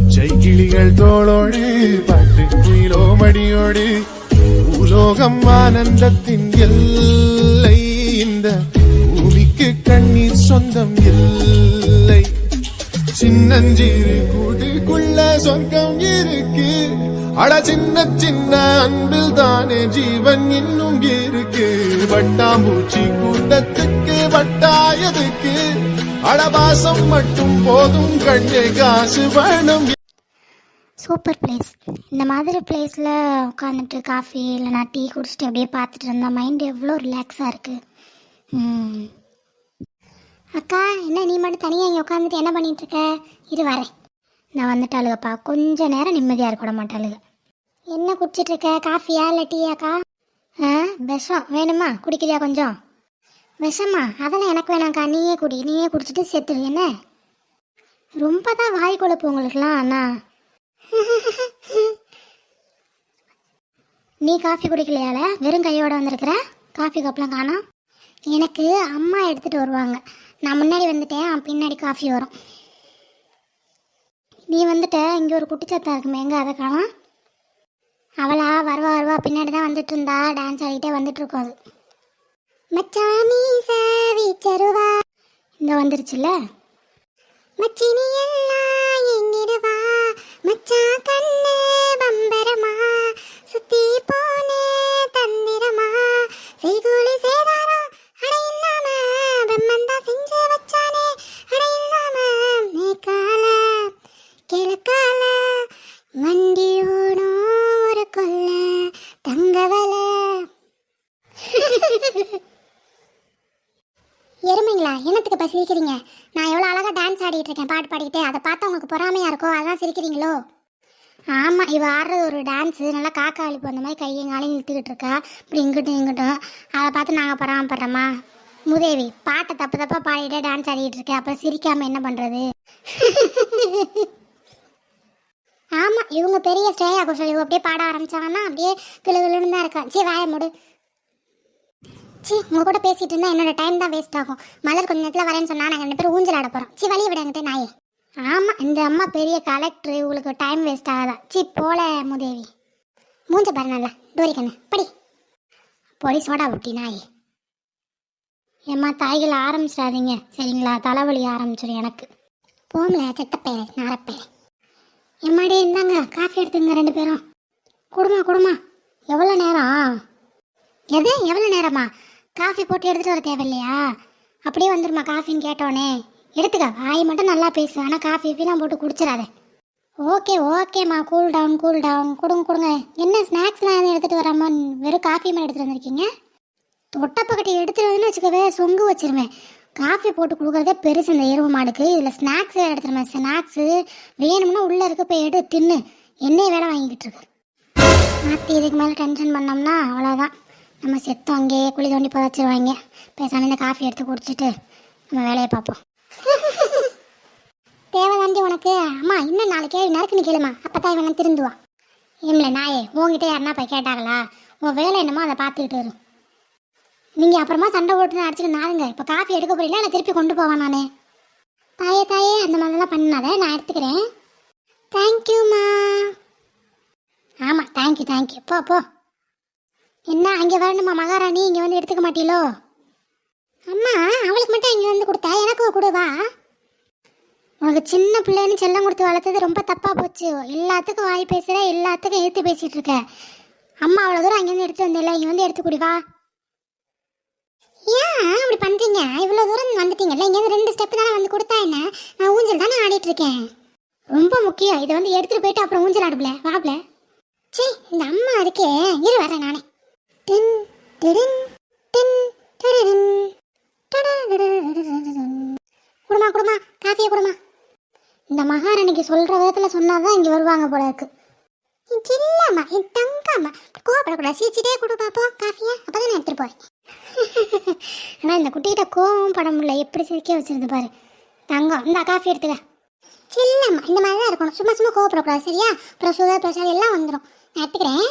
பச்சை கிளிகள் தோளோடு பாட்டு குயிலோ மடியோடு உலோகம் ஆனந்தத்தின் எல்லை. இந்த பூமிக்கு கண்ணீர் சொந்தம் இல்லை. சின்னஞ்சிறு கூட்டுக்குள்ள சொர்க்கம் இருக்கு. அட சின்ன சின்ன அன்பில் தானே ஜீவன் இன்னும் இருக்கு. வட்டாம்பூச்சி கூட்டத்துக்கு வட்டாயதுக்கு அடபாசம் மட்டும் போதும் கண்ணே காசு வேணும். Super place. இந்த மாதிரி பிளேஸில் உட்காந்துட்டு காஃபி இல்லைனா டீ குடிச்சிட்டு அப்படியே பார்த்துட்டு இருந்தால் மைண்ட் எவ்வளோ ரிலாக்ஸாக இருக்குது. அக்கா, என்ன நீ மட்டும் தனியாக இங்கே உட்காந்துட்டு என்ன பண்ணிகிட்ருக்க? இரு வரேன். நான் வந்துட்டாளுகப்பா. கொஞ்சம் நேரம் நிம்மதியாக இருக்க விட மாட்டாளுங்க. என்ன குடிச்சிட்ருக்க? காஃபியா இல்லை டீயாக்கா? விஷம் வேணுமா? குடிக்கிறியா கொஞ்சம்? விஷமா? அதெல்லாம் எனக்கு வேணாம்க்கா, நீயே குடி. நீயே குடிச்சிட்டு செத்துடு. என்ன ரொம்ப தான் வாய் கொழுப்பு உங்களுக்குலாம். அண்ணா நீ காஃபி குடிக்கலையால? வெறும் கையோட வந்திருக்கிற. காஃபி கப்லாம் காணோம். எனக்கு அம்மா எடுத்துகிட்டு வருவாங்க. நான் முன்னாடி வந்துட்டேன், பின்னாடி காஃபி வரும். நீ வந்துட்ட. இங்கே ஒரு குட்டிச்சத்தா இருக்குமே, எங்கே அதை காணோம்? அவளா வருவா பின்னாடி தான் வந்துட்டு இருந்தா. டான்ஸ் ஆடிட்டே வந்துட்டு இருக்கோம். அது மச்சாமி சாவி சருவா இந்த வந்துருச்சுல்ல. மச்சினி எல்லாம் எங்கிடுவா மச்சா கண்ணு பம்பரமா சுத்தி போனே தந்திரமா செய்கூலி சேதாரா அடையில்லாம பிரம்மந்தா செஞ்சு வச்சானே அடையில்லாம மேற்கால கிழக்கால வண்டி ஓடும் ஒரு கொல்ல தங்கவல. எருமைங்களா, என்னத்துக்கு இப்போ சிரிக்கிறீங்க? நான் எவ்வளோ அழகாக டான்ஸ் ஆடிட்டு இருக்கேன், பாட்டு பாடிக்கிட்டே. அதை பார்த்தா உங்களுக்கு பொறாமையாக இருக்கோ, அதான் சிரிக்கிறீங்களோ? ஆமாம், இவ ஆடுறது ஒரு டான்ஸு. நல்லா காக்கா அழிப்பு அந்த மாதிரி கையங்காலையும் இழுத்துக்கிட்டு இருக்கா. இப்படி இங்கிட்டும் இங்கிட்டும். அதை பார்த்து நாங்கள் பொறாமப்படுறோமா? முதேவி, பாட்டை தப்பாக பாடிட்டே டான்ஸ் ஆடிக்கிட்டு இருக்கேன், அப்புறம் சிரிக்காமல் என்ன பண்ணுறது? ஆமாம், இவங்க பெரிய ஸ்டேயா சொல்லி அப்படியே பாட ஆரம்பித்தாங்கன்னா அப்படியே கிளுகிளுன்னு தான் இருக்கா. சரி வாய மூடு. உங்கள் கூட பேசிகிட்டு இருந்தால் என்னோட டைம் தான் வேஸ்ட் ஆகும். மலர் கொஞ்சம் நேரத்தில் வரேன்னு சொன்னால் நாங்கள் 2 பேரும் ஊஞ்சல் ஆட போகிறோம். வழியை விடாங்கிட்ட நாயே. ஆமாம், இந்த அம்மா பெரிய கலெக்டரு, உங்களுக்கு டைம் வேஸ்ட் ஆகாதா? போல முதேவி. மூஞ்ச பாரு நல்லா. டோரி கண்ணு படி. பொடி சோடா ஊட்டி நாயே. ஏம்மா தாய்கள் ஆரம்பிச்சிடாதீங்க சரிங்களா? தலைவலி ஆரம்பிச்சிடும் எனக்கு. போம்ல செத்தப்பேரே நாரப்பேரே. எம்மாடி இருந்தாங்க, காஃபி எடுத்துங்க 2 பேரும். கொடுமா. எவ்வளோ நேரம்? எவ்வளோ நேரமா? காஃபி போட்டு எடுத்துகிட்டு வர தேவையில்லையா? அப்படியே வந்துடுமா காஃபின்னு கேட்டோன்னே? எடுத்துக்க. வாய் மட்டும் நல்லா பேசு, ஆனால் காஃபி இப்படிலாம் போட்டு குடிச்சிடாத. ஓகேம்மா. Cool down. கொடுங்க. என்ன ஸ்நாக்ஸ்லாம் எதுவும் எடுத்துகிட்டு வராம வெறும் காஃபி மாதிரி எடுத்துகிட்டு வந்திருக்கீங்க? தொட்டப்பக்கட்டி எடுத்துகிட்டு வந்து வச்சுக்கவே சொங்கு வச்சிருவேன். காஃபி போட்டு கொடுக்குறதே பெருசு இந்த எருவு மாடுக்கு. இதில் ஸ்நாக்ஸ் எடுத்துருவேன். ஸ்நாக்ஸு வேணும்னா உள்ளே இருக்க போய் எடுத்து தின்னு. என்னையே வேலை வாங்கிக்கிட்டு இருக்கு. மாற்றி இதுக்கு மேலே டென்ஷன் பண்ணோம்னா அவ்வளோதான். நம்ம செத்தோம் அங்கேயே குழி தோண்டி புதைச்சிருவாங்க. பேசாமல் இந்த காஃபி எடுத்து குடிச்சிட்டு நம்ம வேலையை பார்ப்போம். தேவைதாண்டி உனக்கு. அம்மா இன்னும் 4 கேள்வி நறுக்குன்னு கேளுமா, அப்போ தான் இவனை திருந்துவா. ஏம்ல நாயே, உங்ககிட்ட யாருன்னா போய் கேட்டாங்களா? உன் வேலை என்னமோ அதை பார்த்துக்கிட்டு வரும். நீங்கள் அப்புறமா சண்டை போட்டுன்னு அடிச்சுட்டு நாருங்க. இப்போ காஃபி எடுக்க போறீங்களா இல்லை திருப்பி கொண்டு போவேன் நான்? தாயே அந்த மாதிரிலாம் பண்ணாத, நான் எடுத்துக்கிறேன். தேங்க்யூம்மா. ஆமாம் தேங்க்யூ. போ. என்ன அங்கே வரணுமா மகாராணி? இங்கே வந்து எடுத்துக்க மாட்டீங்களோ? அம்மா அவளுக்கு மட்டும் இங்கே வந்து கொடுத்தா எனக்கு கொடுவா. உனக்கு சின்ன பிள்ளைன்னு செல்லம் கொடுத்து வளர்த்தது ரொம்ப தப்பாக போச்சு. எல்லாத்துக்கும் வாய் பேசுகிற, எல்லாத்துக்கும் எடுத்து பேசிகிட்டு இருக்க. அம்மா அவ்வளோ தூரம் அங்கேருந்து எடுத்து வந்தில்ல, இங்கே வந்து எடுத்து குடிவா. ஏன் அப்படி பண்ணுறீங்க? இவ்வளோ தூரம் வந்துட்டீங்கல்ல, இங்கேருந்து 2 ஸ்டெப்பு தானே வந்து கொடுத்தா என்ன? நான் ஊஞ்சல் தானே ஆடிட்டுருக்கேன். ரொம்ப முக்கியம். இதை வந்து எடுத்துகிட்டு போயிட்டு அப்புறம் ஊஞ்சல் ஆடுப்ல வாப்ல. இந்த அம்மா இருக்கே, இரு வரேன் நானே. குடுமா காஃபியை குடுமா. இந்த மகாராணிக்கு சொல்கிற விதத்தில் சொன்னாதான் இங்கே வருவாங்க போல இருக்கு. சில்லாமா என் தங்காமா கோவப்படக்கூடாது. சிரிச்சிட்டே கொடு பார்ப்போம் காஃபியை, அப்போ தான் நான் எடுத்துகிட்டு போகிறேன். ஆனால் இந்த குட்டிகிட்ட கோவம் பட முடியல, எப்படி சிரிக்க வச்சிருந்து பாரு. தங்கம் இந்த காஃபி எடுத்துக்க. சில்லாமா இந்த மாதிரி தான் இருக்கணும். சும்மா கோவப்படக்கூடாது சரியா? அப்புறம் சுகர் ப்ரெஷர் எல்லாம் வந்துடும். நான் எடுத்துக்கிறேன்.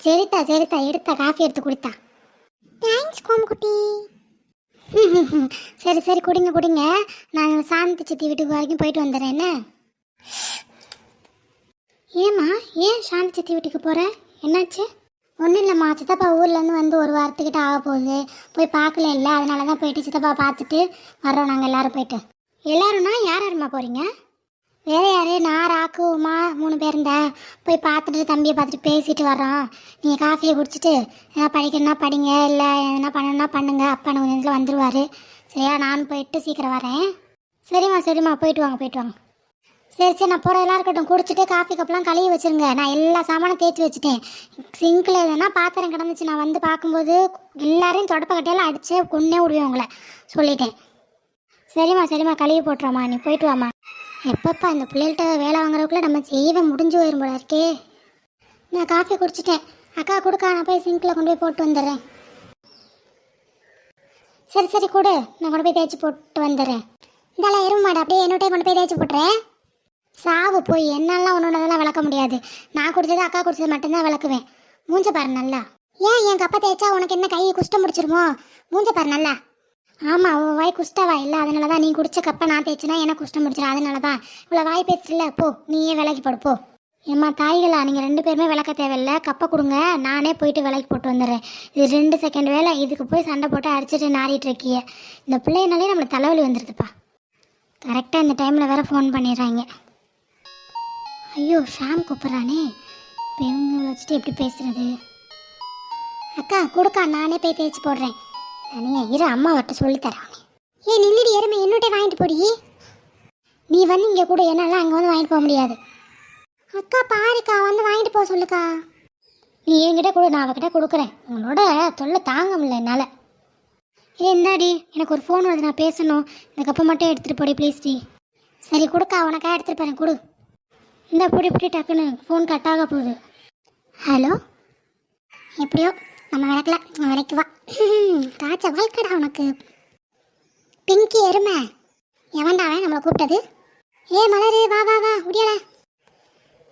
சரித்தா எடுத்தா காஃபி எடுத்து குடித்தா. தேங்க்ஸ் கோம்குட்டி. சரி குடிங்க. நான் சாந்தி சித்தி வீட்டுக்கு வரைக்கும் போயிட்டு வந்துடுறேன். என்ன ஏம்மா ஏன் சாந்தி சித்தி வீட்டுக்கு போகிற? என்னாச்சு? ஒன்றும் இல்லைம்மா, சித்தப்பா ஊர்லேருந்து வந்து ஒரு வாரத்துக்கிட்ட ஆக போகுது. போய் பார்க்கல இல்லை, அதனால தான் போயிட்டு சித்தப்பா பார்த்துட்டு வர்றோம் நாங்கள் எல்லோரும் போயிட்டு. எல்லோரும்னா யார் யாருமா போகிறீங்க? வேறு யார்? நான், ராக்கு, உமா 3 பேர் இருந்தா போய் பார்த்துட்டு தம்பியை பார்த்துட்டு பேசிட்டு வர்றோம். நீங்கள் காஃபியை குடிச்சிட்டு எதாவது படிக்கணும்னா படிங்க, இல்லை எதனா பண்ணணும்னா பண்ணுங்க. அப்பா கொஞ்சம் நேரத்தில் வந்துடுவார். சரியா? நான் போயிட்டு சீக்கிரம் வரேன். சரிம்மா போயிட்டு வாங்க. சரி நான் போகிறதெல்லாம் இருக்கட்டும். குடிச்சிட்டு காஃபி கப்லாம் கழுவி வச்சுருங்க. நான் எல்லா சாமானும் தேய்ச்சி வச்சுட்டேன். சிங்கில் எதுனா பாத்திரம் கிடந்துச்சு, நான் வந்து பார்க்கும்போது எல்லாரையும் தொடப்ப கட்டையெல்லாம் அடித்து கொன்னே விடுவேன் உங்களை சொல்லிட்டேன். சரிம்மா கழுவி போட்டுருவாம்மா, நீ போயிட்டு வாம்மா. எப்பப்பா இந்த பிள்ளைகள்கிட்ட வேலை வாங்குறதுக்குள்ளே நம்ம செய்வே முடிஞ்சு போயிடும் போல இருக்கே. நான் காஃபி குடிச்சிட்டேன். அக்கா கொடுக்கா, நான் போய் சிங்கில் கொண்டு போய் போட்டு வந்துடுறேன். சரி கொடு, நான் கொண்டு போய் தேய்ச்சி போட்டு வந்துடுறேன். இந்தால எருமை மாடு, அப்படியே என்னோட்டே கொண்டு போய் தேய்ச்சி போட்டுறேன். சாவு போய் என்னெல்லாம் ஒன்றொன்னதெல்லாம் விளக்க முடியாது. நான் குடிச்சது அக்கா குடிச்சது மட்டும்தான் விளக்குவேன். மூஞ்ச பாரு நல்லா. ஏன் என் கப்பை தேய்ச்சா உனக்கு என்ன கை குஷ்டம் முடிச்சிருமோ? மூஞ்ச பாரு நல்லா. ஆமாம், உன் வாய் குஷ்டவா இல்லை, அதனால தான். நீ குடிச்ச கப்பை நான் தேய்ச்சினா எனக்கு குஷ்டம் முடிச்சிடும், அதனால தான். இவ்வளோ வாய் பேசுல, போ நீயே விலைக்கு போடு போ. ஏம்மா தாய்களா, நீங்கள் 2 பேருமே விளக்க தேவையில்லை. கப்பை கொடுங்க, நானே போயிட்டு விலைக்கு போட்டு வந்துடுறேன். இது 2 செகண்ட் வேலை. இதுக்கு போய் சண்டை போட்டு அடிச்சுட்டு நாரிட்டு இருக்கிய. இந்த பிள்ளைனாலே நம்மளுக்கு தலைவலி வந்துடுதுப்பா. கரெக்டாக இந்த டைமில் வேறு ஃபோன் பண்ணிடுறாங்க. ஐயோ ஷாம் கூப்பிட்றானே, இப்போ இவங்க வச்சுட்டு எப்படி பேசுறது? அக்கா கொடுக்கா, நானே போய் தேய்ச்சி போடுறேன். நானே இரு, அம்மா வட்ட சொல்லித்தரேன். ஏன் நில்லுடி எருமை, என்னோட்டே வாங்கிட்டு போடி. நீ வந்து இங்கே கூட, என்னால் அங்கே வந்து வாங்கிட்டு போக முடியாது. அக்கா பாருக்கா, வந்து வாங்கிட்டு போக சொல்லுக்கா. நீ என்கிட்ட கொடு, நான் அவகிட்ட கொடுக்குறேன். உங்களோட தொல்லை தாங்க முடியல என்னால். இந்தாடி, எனக்கு ஒரு ஃபோன் வருது, நான் பேசணும். இந்த கப்பை மட்டும் எடுத்துகிட்டு போடி ப்ளீஸ் டி. சரி கொடுக்கா, உனக்கா எடுத்துகிட்டு போகிறேன், கொடு. இந்த பிடி டக்குன்னு ஃபோன் கட்டாக போகுது. ஹலோ, எப்படியோ நம்ம விளக்கல, விலைக்கு வா. ராஜா வாழ்க்கடா உனக்கு. பிங்கி எருமை, எவன்டாவன் நம்மளை கூப்பிட்டது? ஏ மலரு, வா முடியல.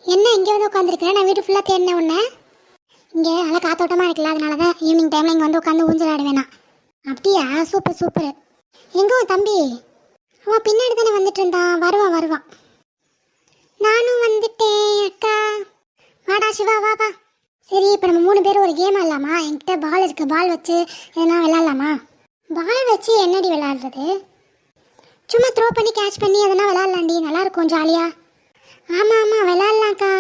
என்ன இங்கே வந்து உட்காந்துருக்கிறேன்? நான் வீட்டு ஃபுல்லாக தேடினேன் உன்னை. இங்கே நல்லா காத்தோட்டமாக இருக்குல்ல, அதனால தான் ஈவினிங் டைமில் இங்கே வந்து உட்காந்து ஊஞ்சல் ஆடுவேனா. அப்படியா? சூப்பர். எங்கே தம்பி? அவன் பின்னாடி தானே வந்துட்டு இருந்தான். வருவான். நானும் வந்துட்டேன் அக்கா. வாடா சிவா, வா. சரி, இப்போ நம்ம 3 பேரும் ஒரு கேம் ஆடலாமா? என்கிட்ட பால் இருக்கு, பால் வச்சு எதனா விளாட்லாமா? பால் வச்சு என்னடி விளாட்றது? சும்மா த்ரோ பண்ணி கேட்ச் பண்ணி எதனா விளாட்லாண்டி, நல்லாயிருக்கும் ஜாலியாக. ஆமாம் விளாட்லாம்க்கா.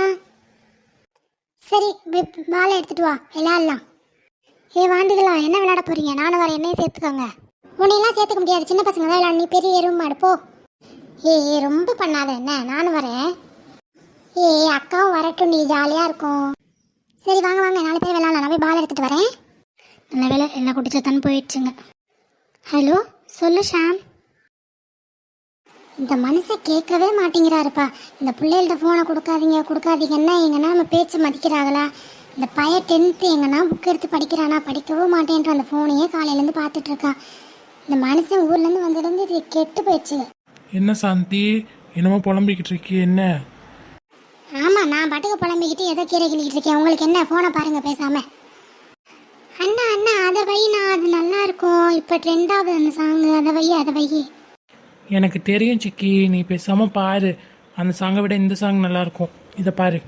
சரி பாலை எடுத்துகிட்டு வா, விளாட்லாம். வாண்டுகளா, என்ன விளையாட போகிறீங்க? நானும் வரேன், என்னையும் சேர்த்துக்கோங்க. உன்னையெல்லாம் சேர்த்துக்க முடியாது, சின்ன பசங்க தான் விளையாட. நீ பெரிய எருமை மாடு போ. ரொம்ப பண்ணாத என்ன, நானும் வரேன். அக்காவும் வரட்டும், நீ ஜாலியாக இருக்கும். சரி வாங்க 4 பேர் விளையாடலாம். நான் போய் பால் எடுத்துகிட்டு வரேன். நல்ல வேலை, எல்லாம் குடிச்சத்தான்னு போயிடுச்சுங்க. ஹலோ சொல்லு ஷாம். இந்த மனுஷன் கேட்கவே மாட்டேங்கிறாருப்பா. இந்த பிள்ளைகள்ட்ட ஃபோனை கொடுக்காதீங்கன்னா எங்கன்னா நம்ம பேச்சு மதிக்கிறாங்களா? இந்த பைய 10th எங்கன்னா புக் எடுத்து படிக்கிறானா? படிக்கவும் மாட்டேன்ற அந்த ஃபோனையே காலையிலேருந்து பார்த்துட்டு இருக்கா. இந்த மனுஷன் ஊர்லேருந்து வந்ததுலேருந்து இது கெட்டு போயிடுச்சு. என்ன சாந்தி, என்னமோ புலம்பிக்கிட்டு இருக்கீ? என்ன? ஆமாம், நான் பாட்டுக்கு புலம்பிக்கிட்டு ஏதோ கீரை கிளிக்கிட்டு இருக்கேன். உங்களுக்கு என்ன? ஃபோனை பாருங்கள் பேசாமல். அண்ணா அதை வை, நான் அது நல்லா இருக்கும். இப்போ ட்ரெண்டாகுது அந்த சாங்கு, அதை வை. எனக்கு தெரியும் சிக்கி, நீ பேசாமல் பாரு. அந்த சாங்கை விட இந்த சாங் நல்லா இருக்கும். இதை பாரு.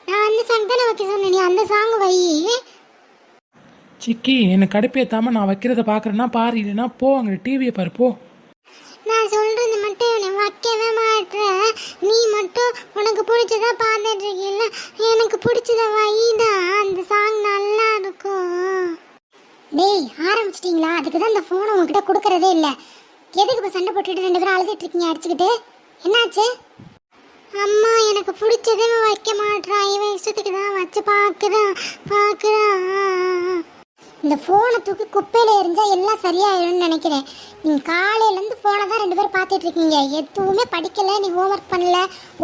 நான் அந்த சாங் தானே வைக்க சொன்னேன், நீ அந்த சாங் வை. சிக்கி, எனக்கு கடுப்பேத்தாமல் நான் வைக்கிறத பார்க்குறேன்னா பாரு, இல்லைன்னா போ, அங்கே டிவியை பாரு போ. நான் சொல்றது மட்டும் நீ வைக்கவே மாட்டேன். நீ மட்டும் உனக்கு பிடிச்சதா பார்த்துட்டு இருக்கீல்ல, எனக்கு பிடிச்சத வைடா, அந்த சாங் நல்லா இருக்கும். டேய் ஆரம்பிச்சிட்டிங்களா? அதுக்கு தான் இந்த ஃபோனை உங்ககிட்ட கொடுக்கறதே இல்லை. எதுக்கு இப்போ சண்டை போட்டுட்டு 2 பேரும் அழுதுட்டு இருக்கீங்க அடிச்சுக்கிட்டு? என்னாச்சு? அம்மா எனக்கு பிடிச்சதே வைக்க மாட்டான், இவன் இஷ்டத்துக்கு தான் வச்சு பார்க்குறான். இந்த ஃபோனை தூக்கி குப்பையில் எரிஞ்சா எல்லாம் சரியாயிடும்னு நினைக்கிறேன். நீங்கள் காலையிலேருந்து ஃபோனை தான் 2 பேர் பார்த்துட்டு இருக்கீங்க. எதுவுமே படிக்கலை, நீ ஹோம்ஒர்க் பண்ணல,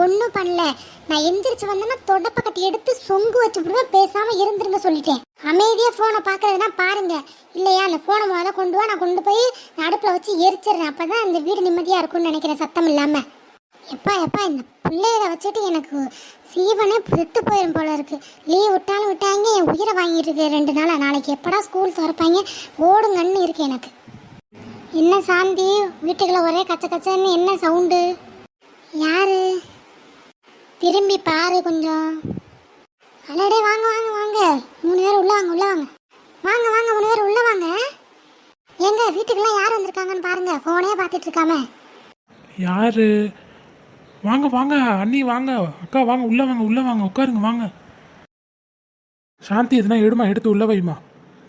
ஒன்றும் பண்ணல. நான் எந்திரிச்சு வந்தேன்னா தொடப்ப கட்டி எடுத்து சொங்கு வச்சு விடுவேன். பேசாமல் இருந்துருங்க சொல்லிட்டேன். அமைதியாக ஃபோனை பார்க்குறதுனா பாருங்க, இல்லையா அந்த ஃபோனை முதல்ல கொண்டு வா, நான் கொண்டு போய் அடுப்பில் வச்சு எரிச்சிடுறேன். அப்போ தான் இந்த வீடு நிம்மதியாக இருக்கும்னு நினைக்கிறேன், சத்தம் இல்லாமல். எப்பா இந்த பிள்ளைகளை வச்சுட்டு எனக்கு சீவனே செத்து போயிடும் போல இருக்கு. லீவ் விட்டாலும் விட்டாங்க, என் உயிரை வாங்கிட்டு இருக்கு 2 நாளாக. நாளைக்கு எப்படா ஸ்கூல் திறப்பாங்க ஓடுங்கன்னு இருக்கு எனக்கு. என்ன சாந்தி, வீட்டுக்குள்ள ஒரே கச்சன்னு என்ன சவுண்டு? யாரு திரும்பி பாரு கொஞ்சம். அடடே வாங்க வாங்க வாங்க 3 பேர் உள்ள வாங்க உள்ள வாங்க. வாங்க வாங்க 3 பேர் உள்ள வாங்க. எங்க வீட்டுக்கெல்லாம் யார் வந்திருக்காங்கன்னு பாருங்க, ஃபோனே பார்த்துட்டு இருக்காம. யாரு? வாங்க வாங்க அண்ணி வாங்க, அக்கா வாங்க, உள்ள வாங்க உள்ள வாங்க, உட்காருங்க வாங்க. சாந்தி எதுனா எடுமா, எடுத்து உள்ள வைமா.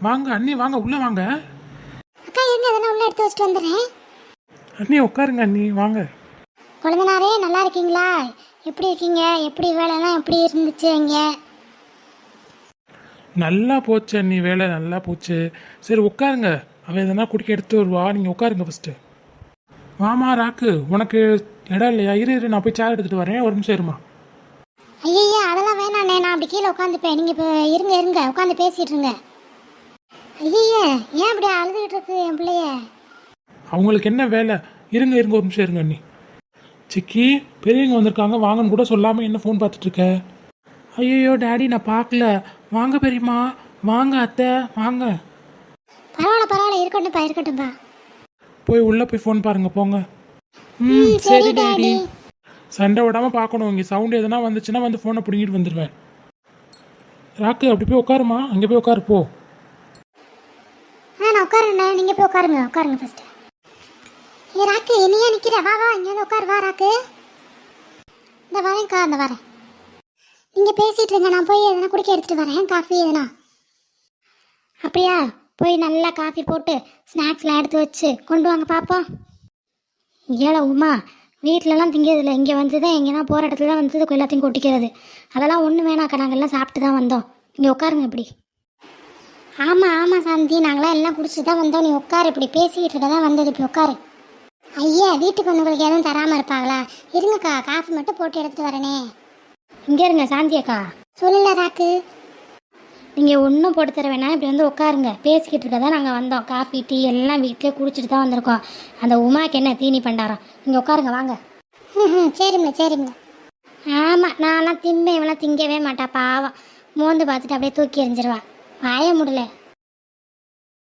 வாங்க அண்ணி வாங்க, உள்ள வாங்க. அக்கா எங்க எதனா உள்ள எடுத்து வச்சுட்டு வந்துடுறேன். அண்ணி உட்காருங்க அண்ணி வாங்க. குழந்தனாரே நல்லா இருக்கீங்களா? எப்படி இருக்கீங்க? எப்படி வேலைலாம் எப்படி இருந்துச்சு இங்க? நல்லா போச்சு அண்ணி, வேலை நல்லா போச்சு. சரி உட்காருங்க, அவள் எதனா குடிக்க எடுத்து வருவா, நீங்கள் உட்காருங்க ஃபஸ்ட்டு. வாமா ராக்கு, உனக்கு இடம் இல்லையா? இரு நான் போய் சேர் எடுத்துகிட்டு வரேன், ஒரு நிமிஷம் இருமா. ஐயா அதெல்லாம் வேணாண்ணே, நான் அப்படி கீழே உட்காந்துப்பேன். நீங்கள் இப்போ இருங்க உட்காந்து பேசிகிட்டு இருங்க. ஐயா ஏன் அப்படி அழுதுகிட்டு இருக்கு என் பிள்ளைய? அவங்களுக்கு என்ன வேலை? இருங்க ஒரு நிமிஷம் இருங்க அண்ணி. சிக்கி பெரியவங்க வந்திருக்காங்க, வாங்கன்னு கூட சொல்லாமல் என்ன ஃபோன் பார்த்துட்ருக்க? ஐயோ டேடி நான் பார்க்கல. வாங்க பெரியம்மா, வாங்க அத்தை வாங்க. பரவாயில்ல இருக்கட்டும்பா. போய் உள்ளே போய் ஃபோன் பாருங்க போங்க. சரி டாடி. சண்டை விடாமல் பார்க்கணும், இங்கே சவுண்டு எதனா வந்துச்சுன்னா வந்து ஃபோனை பிடிங்கிட்டு வந்துடுவேன். ராக்கு அப்படி போய் உட்காருமா, அங்கே போய் உட்காரு போ. நான் உட்காருண்ணே, நீங்கள் போய் உட்காருங்க ஃபஸ்ட்டு. ஏ ராக்கு என்னையா நிற்கிற? வா இங்கே வந்து உட்காரு. வா ராக்கு, இந்த வரேன். நீங்கள் பேசிகிட்டு இருங்க, நான் போய் எதனா குடிக்க எடுத்துகிட்டு வரேன், காஃபி எதனா. அப்படியா? போய் நல்லா காஃபி போட்டு ஸ்நாக்ஸ்லாம் எடுத்து வச்சு கொண்டு வாங்க பார்ப்போம். ஏழை உமா வீட்டிலலாம் திங்கிறதில்ல, இங்கே வந்து தான் எங்கேனா போகிற இடத்துல தான் வந்து எல்லாத்தையும் கொட்டிக்கிறது. அதெல்லாம் ஒன்றும் வேணாக்கா, நாங்கள் எல்லாம் சாப்பிட்டு தான் வந்தோம். இங்கே உட்காருங்க இப்படி. ஆமாம் சாந்தி, நாங்களாம் எல்லாம் குடிச்சிட்டு தான் வந்தோம். நீ உட்காரு, இப்படி பேசிக்கிட்டு இருக்க தான் வந்தது, இப்படி உட்காரு. ஐயா வீட்டுக்கு வந்தவங்களுக்கு எதுவும் தராமல் இருப்பாங்களா? இருங்கக்கா, காஃபி மட்டும் போட்டு எடுத்துகிட்டு வரேனே. இங்கே இருங்க சாந்தி அக்கா. சொல்லல ராக்கு, நீங்கள் ஒன்றும் போட்டு தர வேணாம், இப்படி வந்து உட்காருங்க. பேசிக்கிட்டு இருக்க தான் நாங்கள் வந்தோம். காஃபி டீ எல்லாம் வீட்டிலே குடிச்சிட்டு தான் வந்திருக்கோம். அந்த உமாக்கு என்ன தீனி பண்டாரம். இங்கே உட்காருங்க வாங்க. சரிம்ல. ஆமாம் நான்லாம் இவெல்லாம் திங்கவே மாட்டா, பாவம். மோந்து பார்த்துட்டு அப்படியே தூக்கி எறிஞ்சிருவா. வாய முடியல.